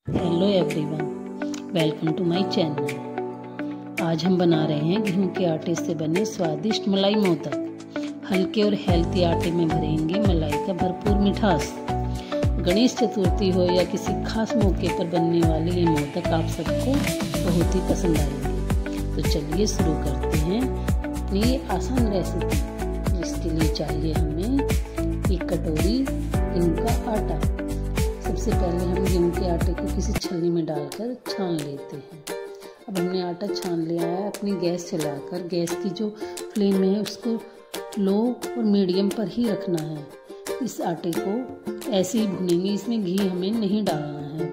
Hello everyone, welcome to my channel. आज हम बना रहे हैं गेहूं के आटे से बने स्वादिष्ट मलाई मोदक। हल्के और हेल्थी आटे में भरेंगे मलाई का भरपूर मिठास। गणेश चतुर्थी हो या किसी खास मौके पर बनने वाले ये मोदक आप सबको बहुत ही पसंद आएंगे। तो चलिए शुरू करते हैं अपनी ये आसान रेसिपी। जिसके लिए चाहिए हमें 1 कटोरी गेहूं का आटा। सबसे पहले हम गेहूं के आटे को किसी छलनी में डालकर छान लेते हैं। अब हमने आटा छान लिया है। अपनी गैस चलाकर गैस की जो फ्लेम है उसको लो और मीडियम पर ही रखना है। इस आटे को ऐसे ही भूनेंगे, इसमें घी हमें नहीं डालना है,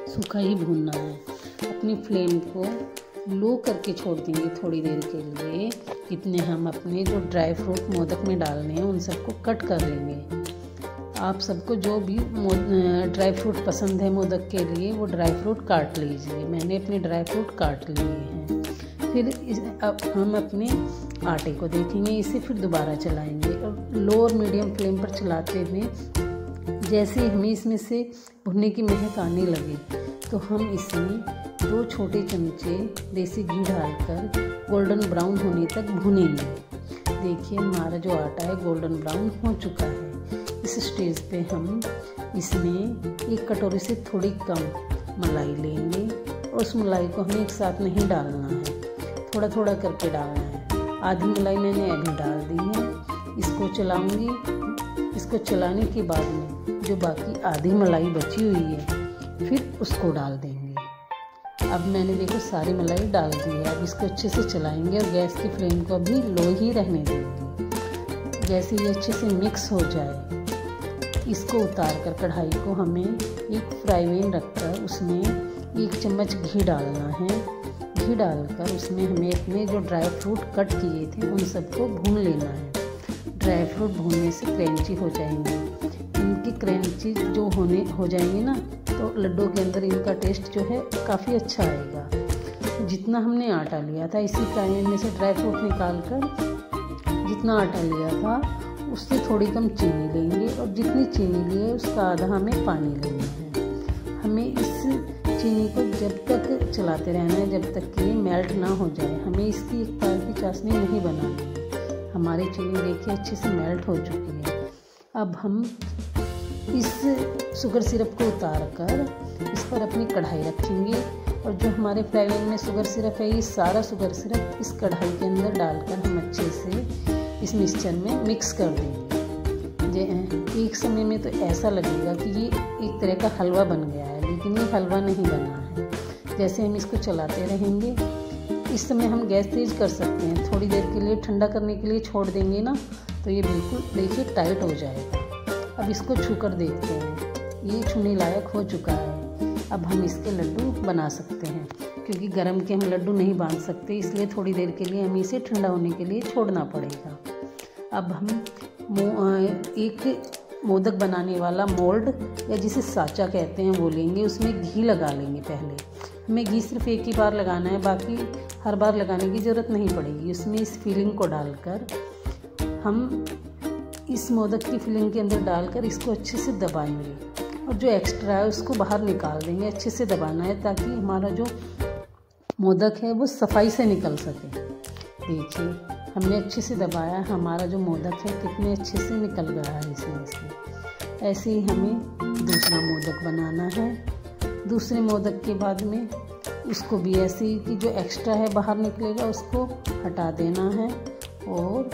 सूखा ही भूनना है। अपनी फ्लेम को लो करके छोड़ देंगे थोड़ी देर के लिए। इतने हम अपने जो ड्राई फ्रूट मोदक में डालने हैं उन सबको कट कर लेंगे। आप सबको जो भी ड्राई फ्रूट पसंद है मोदक के लिए वो ड्राई फ्रूट काट लीजिए। मैंने अपने ड्राई फ्रूट काट लिए हैं। फिर अब हम अपने आटे को देखेंगे, इसे फिर दोबारा चलाएंगे और लो और मीडियम फ्लेम पर चलाते हुए जैसे ही हमें इसमें से भुनने की महक आने लगे तो हम इसमें 2 छोटे चमचे देसी घी डालकर गोल्डन ब्राउन होने तक भुनेंगे। देखिए हमारा जो आटा है गोल्डन ब्राउन हो चुका है। इस स्टेज पे हम इसमें 1 कटोरी से थोड़ी कम मलाई लेंगे और उस मलाई को हमें एक साथ नहीं डालना है, थोड़ा थोड़ा करके डालना है। आधी मलाई मैंने अभी डाल दी है। इसको चलाऊंगी। इसको चलाने के बाद में जो बाकी आधी मलाई बची हुई है फिर उसको डाल देंगे। अब मैंने देखो सारी मलाई डाल दी है। अब इसको अच्छे से चलाएंगे और गैस की फ्लेम को भी लो ही रहने देंगे। जैसे ये अच्छे से मिक्स हो जाए इसको उतार कर कढ़ाई को हमें एक फ्राई पैन रखकर उसमें 1 चम्मच घी डालना है। घी डालकर उसमें हमें अपने जो ड्राई फ्रूट कट किए थे उन सबको भून लेना है। ड्राई फ्रूट भूनने से क्रंची हो जाएंगे। इनकी क्रंची जो हो जाएंगे ना तो लड्डू के अंदर इनका टेस्ट जो है काफ़ी अच्छा आएगा। जितना हमने आटा लिया था इसी पैन में से ड्राई फ्रूट निकाल कर जितना आटा लिया था उससे थोड़ी कम चीनी लेंगे और जितनी चीनी लिए उसका आधा हमें पानी लेना है। हमें इस चीनी को जब तक चलाते रहना है जब तक कि ये मेल्ट ना हो जाए। हमें इसकी एक तार की चाशनी नहीं बनानी है। हमारी चीनी देखिए अच्छे से मेल्ट हो चुकी है। अब हम इस शुगर सिरप को उतार कर इस पर अपनी कढ़ाई रखेंगे और जो हमारे फ्राई पैन में शुगर सिरप है ये सारा शुगर सिरप इस कढ़ाई के अंदर डालकर हम अच्छे से इस मिक्सचर में मिक्स कर देंगे। एक समय में तो ऐसा लगेगा कि ये एक तरह का हलवा बन गया है, लेकिन ये हलवा नहीं बना है। जैसे हम इसको चलाते रहेंगे इस समय हम गैस तेज कर सकते हैं। थोड़ी देर के लिए ठंडा करने के लिए छोड़ देंगे ना तो ये बिल्कुल देखिए टाइट हो जाएगा। अब इसको छू कर देखते हैं, ये छूने लायक हो चुका है। अब हम इसके लड्डू बना सकते हैं। क्योंकि गरम के हम लड्डू नहीं बांध सकते इसलिए थोड़ी देर के लिए हमें इसे ठंडा होने के लिए छोड़ना पड़ेगा। अब हम एक मोदक बनाने वाला मोल्ड या जिसे साचा कहते हैं वो लेंगे। उसमें घी लगा लेंगे। पहले हमें घी सिर्फ एक ही बार लगाना है, बाकी हर बार लगाने की ज़रूरत नहीं पड़ेगी। उसमें इस फिलिंग को डालकर हम इस मोदक की फिलिंग के अंदर डालकर इसको अच्छे से दबाएंगे और जो एक्स्ट्रा है उसको बाहर निकाल देंगे। अच्छे से दबाना है ताकि हमारा जो मोदक है वो सफाई से निकल सके। देखिए हमने अच्छे से दबाया, हमारा जो मोदक है कितने अच्छे से निकल गया है इसमें से। ऐसे ही हमें दूसरा मोदक बनाना है। दूसरे मोदक के बाद में उसको भी ऐसे ही कि जो एक्स्ट्रा है बाहर निकलेगा उसको हटा देना है और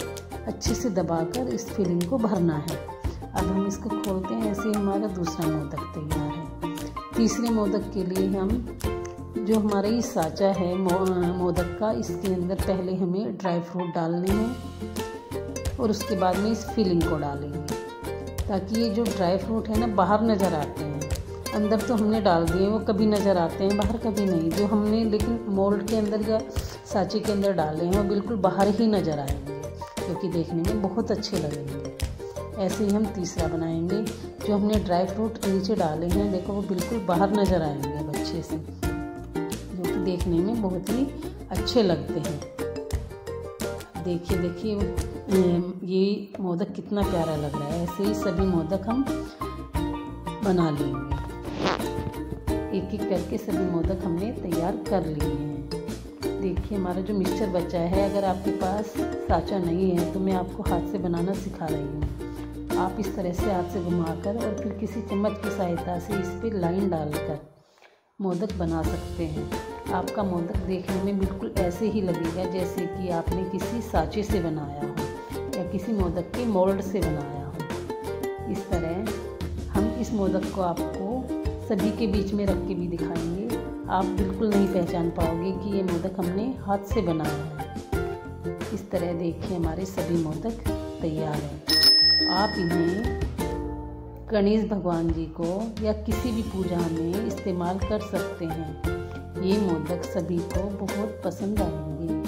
अच्छे से दबाकर इस फिलिंग को भरना है। अब हम इसको खोलते हैं। ऐसे ही हमारा दूसरा मोदक तैयार है। तीसरे मोदक के लिए हम जो हमारा ये साचा है मोदक का, इसके अंदर पहले हमें ड्राई फ्रूट डालने हैं और उसके बाद में इस फिलिंग को डालेंगे ताकि ये जो ड्राई फ्रूट है ना बाहर नज़र आते हैं। अंदर तो हमने डाल दिए वो कभी नज़र आते हैं, बाहर कभी नहीं। जो हमने लेकिन मोल्ड के अंदर या साचे के अंदर डाले हैं वो बिल्कुल बाहर ही नज़र आएंगे क्योंकि देखने में बहुत अच्छे लगेंगे। ऐसे ही हम तीसरा बनाएंगे। जो हमने ड्राई फ्रूट नीचे डाले हैं देखो वो बिल्कुल बाहर नज़र आएंगे अब अच्छे से, जो कि देखने में बहुत ही अच्छे लगते हैं। देखिए ये मोदक कितना प्यारा लग रहा है। ऐसे ही सभी मोदक हम बना लेंगे। एक एक करके सभी मोदक हमने तैयार कर लिए हैं। देखिए हमारा जो मिक्सचर बचा है, अगर आपके पास साँचा नहीं है तो मैं आपको हाथ से बनाना सिखा रही हूँ। आप इस तरह से हाथ से घुमाकर और फिर किसी चम्मच की सहायता से इस पर लाइन डालकर मोदक बना सकते हैं। आपका मोदक देखने में बिल्कुल ऐसे ही लगेगा जैसे कि आपने किसी साँचे से बनाया हो या किसी मोदक के मोल्ड से बनाया हो। इस तरह हम इस मोदक को आपको सभी के बीच में रख के भी दिखाएंगे। आप बिल्कुल नहीं पहचान पाओगे कि ये मोदक हमने हाथ से बनाया है। इस तरह देखिए हमारे सभी मोदक तैयार हैं। आप इन्हें गणेश भगवान जी को या किसी भी पूजा में इस्तेमाल कर सकते हैं। ये मोदक सभी को बहुत पसंद आएंगे।